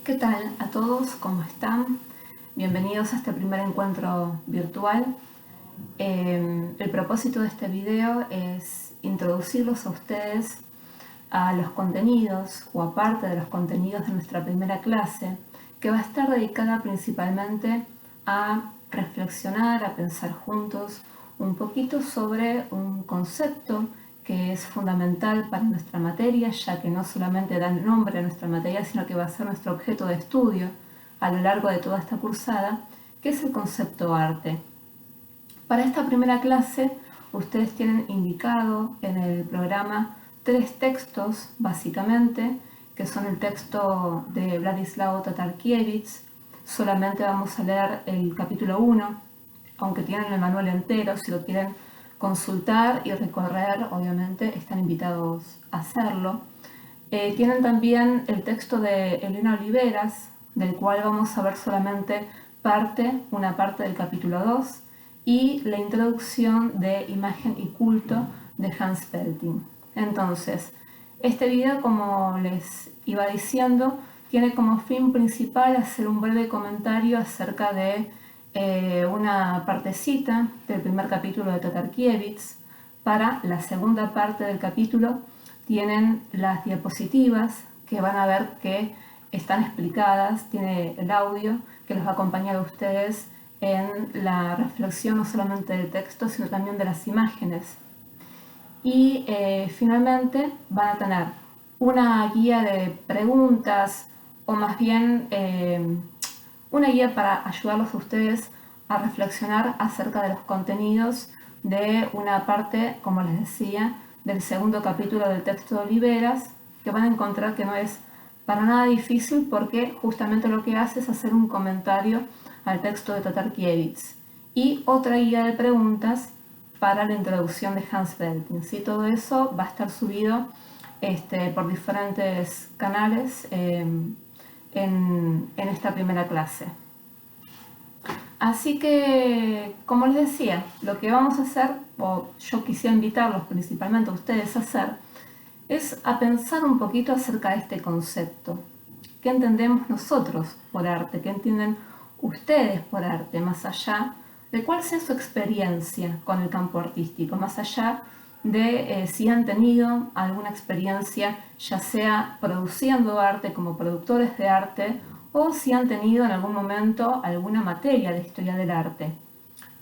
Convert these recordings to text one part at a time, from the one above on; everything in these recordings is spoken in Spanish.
¿Qué tal a todos? ¿Cómo están? Bienvenidos a este primer encuentro virtual. El propósito de este video es introducirlos a ustedes a los contenidos o a parte de los contenidos de nuestra primera clase, que va a estar dedicada principalmente a reflexionar, a pensar juntos un poquito sobre un concepto que es fundamental para nuestra materia, ya que no solamente da nombre a nuestra materia, sino que va a ser nuestro objeto de estudio a lo largo de toda esta cursada, que es el concepto arte. Para esta primera clase, ustedes tienen indicado en el programa 3 textos, básicamente, que son el texto de Władysław Tatarkiewicz. Solamente vamos a leer el capítulo 1, aunque tienen el manual entero, si lo quieren consultar y recorrer, obviamente están invitados a hacerlo. Tienen también el texto de Elena Oliveras, del cual vamos a ver solamente una parte del capítulo 2, y la introducción de Imagen y Culto de Hans Belting. Entonces, este video, como les iba diciendo, tiene como fin principal hacer un breve comentario acerca de una partecita del primer capítulo de Tatarkiewicz. Para la segunda parte del capítulo tienen las diapositivas que van a ver que están explicadas, tiene el audio que los va a acompañar a ustedes en la reflexión no solamente del texto, sino también de las imágenes. Y finalmente van a tener una guía de preguntas, o más bien una guía para ayudarlos a ustedes a reflexionar acerca de los contenidos de una parte, como les decía, del segundo capítulo del texto de Oliveras, que van a encontrar que no es para nada difícil, porque justamente lo que hace es hacer un comentario al texto de Tatarkiewicz y otra guía de preguntas para la introducción de Hans Belting. ¿Sí? Todo eso va a estar subido por diferentes canales en esta primera clase. Así que, como les decía, lo que vamos a hacer, o yo quisiera invitarlos principalmente a ustedes a hacer, es a pensar un poquito acerca de este concepto. ¿Qué entendemos nosotros por arte? ¿Qué entienden ustedes por arte? Más allá de cuál sea su experiencia con el campo artístico, más allá de si han tenido alguna experiencia, ya sea produciendo arte como productores de arte, o si han tenido en algún momento alguna materia de historia del arte.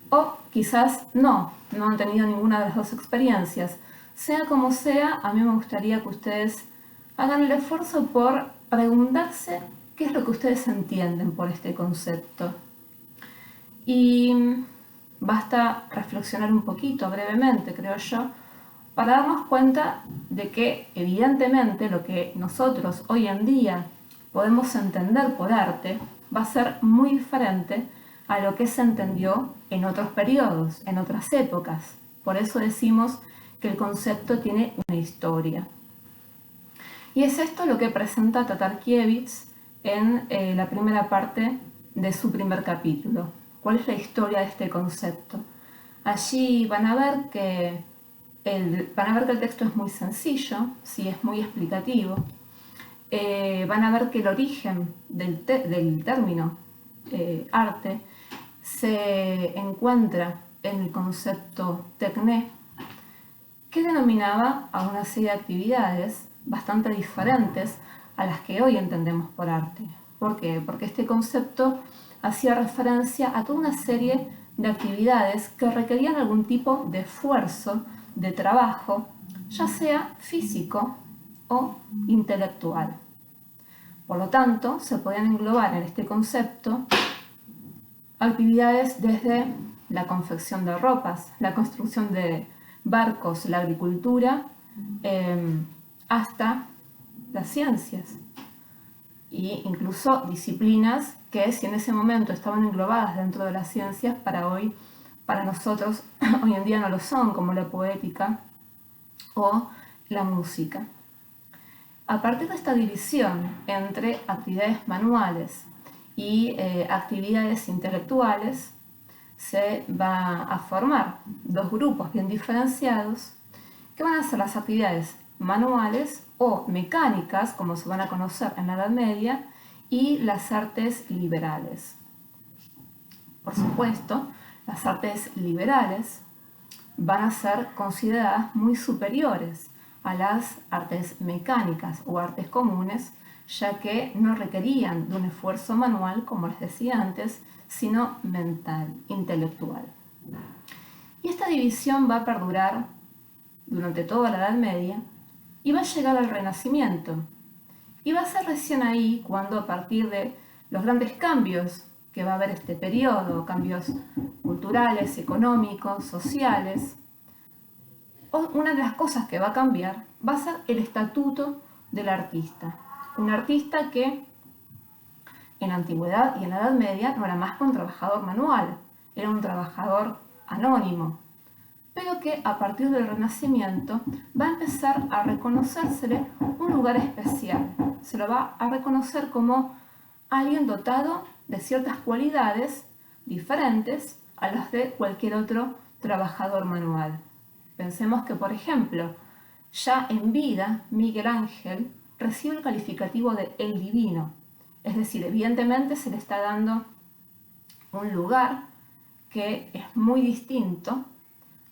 O quizás no han tenido ninguna de las dos experiencias. Sea como sea, a mí me gustaría que ustedes hagan el esfuerzo por preguntarse qué es lo que ustedes entienden por este concepto. Y basta reflexionar un poquito, brevemente, creo yo, para darnos cuenta de que evidentemente lo que nosotros hoy en día podemos entender por arte va a ser muy diferente a lo que se entendió en otros periodos, en otras épocas. Por eso decimos que el concepto tiene una historia. Y es esto lo que presenta Tatarkiewicz en la primera parte de su primer capítulo. ¿Cuál es la historia de este concepto? Allí van a ver que el texto es muy sencillo, sí, es muy explicativo. Van a ver que el origen del término arte se encuentra en el concepto tecné, que denominaba a una serie de actividades bastante diferentes a las que hoy entendemos por arte. ¿Por qué? Porque este concepto hacía referencia a toda una serie de actividades que requerían algún tipo de esfuerzo, de trabajo, ya sea físico o intelectual. Por lo tanto, se podían englobar en este concepto actividades desde la confección de ropas, la construcción de barcos, la agricultura, hasta las ciencias, e incluso disciplinas que, si en ese momento estaban englobadas dentro de las ciencias, para nosotros hoy en día no lo son, como la poética o la música. A partir de esta división entre actividades manuales y actividades intelectuales, se va a formar dos grupos bien diferenciados que van a ser las actividades manuales o mecánicas, como se van a conocer en la Edad Media, y las artes liberales. Por supuesto, las artes liberales van a ser consideradas muy superiores a las artes mecánicas o artes comunes, ya que no requerían de un esfuerzo manual, como les decía antes, sino mental, intelectual. Y esta división va a perdurar durante toda la Edad Media y va a llegar al Renacimiento. Y va a ser recién ahí cuando, a partir de los grandes cambios que va a haber este periodo, cambios culturales, económicos, sociales, una de las cosas que va a cambiar va a ser el estatuto del artista. Un artista que en la antigüedad y en la Edad Media no era más que un trabajador manual, era un trabajador anónimo, pero que a partir del Renacimiento va a empezar a reconocérsele un lugar especial. Se lo va a reconocer como alguien dotado de ciertas cualidades diferentes a las de cualquier otro trabajador manual. Pensemos que, por ejemplo, ya en vida Miguel Ángel recibe el calificativo de el divino, es decir, evidentemente se le está dando un lugar que es muy distinto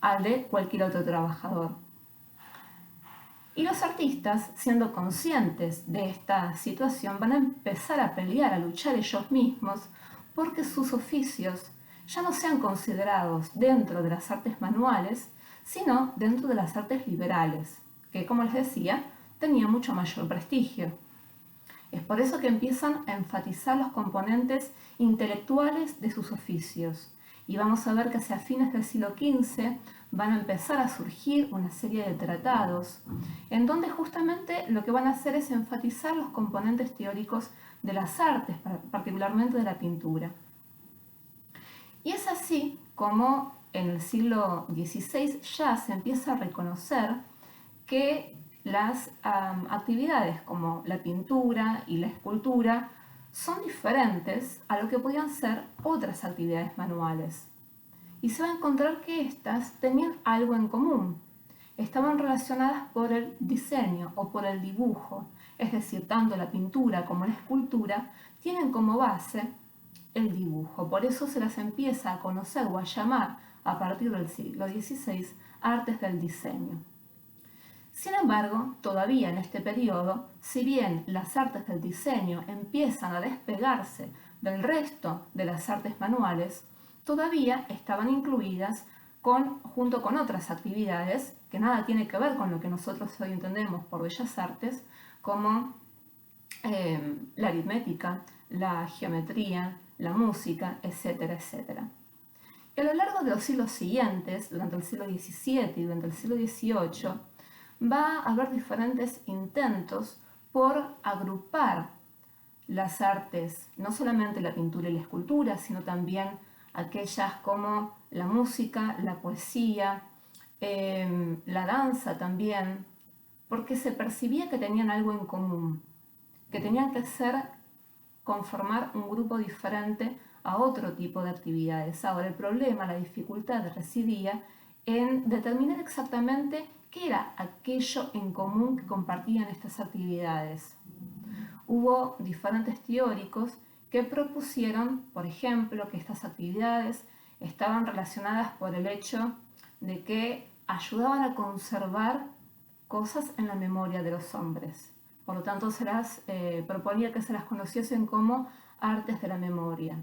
al de cualquier otro trabajador. Y los artistas, siendo conscientes de esta situación, van a empezar a pelear, a luchar ellos mismos, porque sus oficios ya no sean considerados dentro de las artes manuales, sino dentro de las artes liberales, que, como les decía, tenían mucho mayor prestigio. Es por eso que empiezan a enfatizar los componentes intelectuales de sus oficios. Y vamos a ver que hacia fines del siglo XV van a empezar a surgir una serie de tratados en donde justamente lo que van a hacer es enfatizar los componentes teóricos de las artes, particularmente de la pintura. Y es así como en el siglo XVI ya se empieza a reconocer que las actividades como la pintura y la escultura son diferentes a lo que podían ser otras actividades manuales. Y se va a encontrar que estas tenían algo en común. Estaban relacionadas por el diseño o por el dibujo, es decir, tanto la pintura como la escultura tienen como base el dibujo. Por eso se las empieza a conocer o a llamar a partir del siglo XVI artes del diseño. Sin embargo, todavía en este periodo, si bien las artes del diseño empiezan a despegarse del resto de las artes manuales, todavía estaban incluidas junto con otras actividades que nada tiene que ver con lo que nosotros hoy entendemos por bellas artes, como la aritmética, la geometría, la música, etcétera, etcétera. Y a lo largo de los siglos siguientes, durante el siglo XVII y durante el siglo XVIII, va a haber diferentes intentos por agrupar las artes, no solamente la pintura y la escultura, sino también aquellas como la música, la poesía, la danza también, porque se percibía que tenían algo en común, que tenían que conformar un grupo diferente a otro tipo de actividades. Ahora, el problema, la dificultad residía en determinar exactamente qué era aquello en común que compartían estas actividades. Hubo diferentes teóricos que propusieron, por ejemplo, que estas actividades estaban relacionadas por el hecho de que ayudaban a conservar cosas en la memoria de los hombres. Por lo tanto, se las proponía que se las conociesen como artes de la memoria.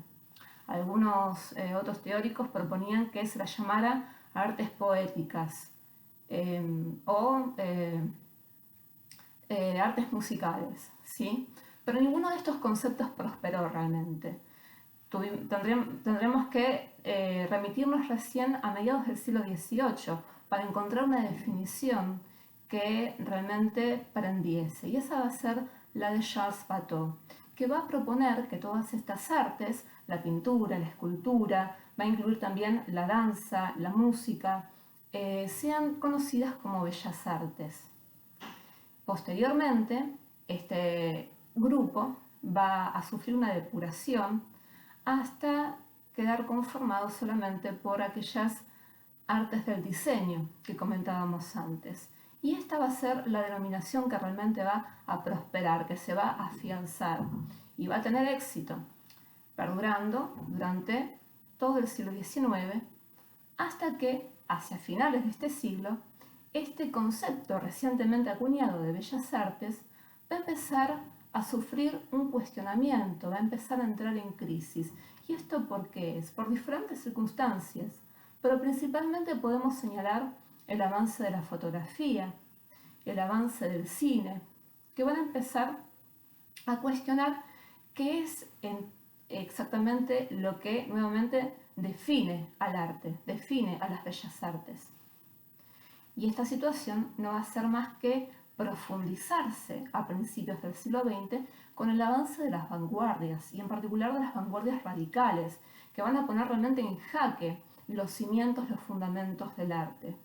Algunos otros teóricos proponían que se las llamara artes poéticas o artes musicales, ¿sí? Pero ninguno de estos conceptos prosperó realmente. Tendremos que remitirnos recién a mediados del siglo XVIII para encontrar una definición que realmente prendiese. Y esa va a ser la de Charles Bateau, que va a proponer que todas estas artes, la pintura, la escultura, va a incluir también la danza, la música, sean conocidas como bellas artes. Posteriormente, este grupo va a sufrir una depuración hasta quedar conformado solamente por aquellas artes del diseño que comentábamos antes. Y esta va a ser la denominación que realmente va a prosperar, que se va a afianzar y va a tener éxito, perdurando durante todo el siglo XIX, hasta que, hacia finales de este siglo, este concepto recientemente acuñado de bellas artes va a empezar a sufrir un cuestionamiento, va a empezar a entrar en crisis. ¿Y esto por qué es? Por diferentes circunstancias, pero principalmente podemos señalar el avance de la fotografía, el avance del cine, que van a empezar a cuestionar qué es exactamente lo que nuevamente define al arte, define a las bellas artes. Y esta situación no va a ser más que profundizarse a principios del siglo XX con el avance de las vanguardias, y en particular de las vanguardias radicales, que van a poner realmente en jaque los cimientos, los fundamentos del arte.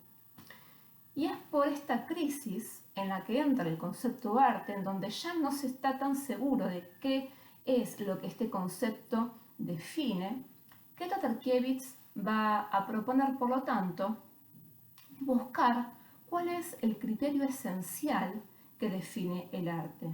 Y es por esta crisis en la que entra el concepto arte, en donde ya no se está tan seguro de qué es lo que este concepto define, que Tatarkiewicz va a proponer, por lo tanto, buscar cuál es el criterio esencial que define el arte.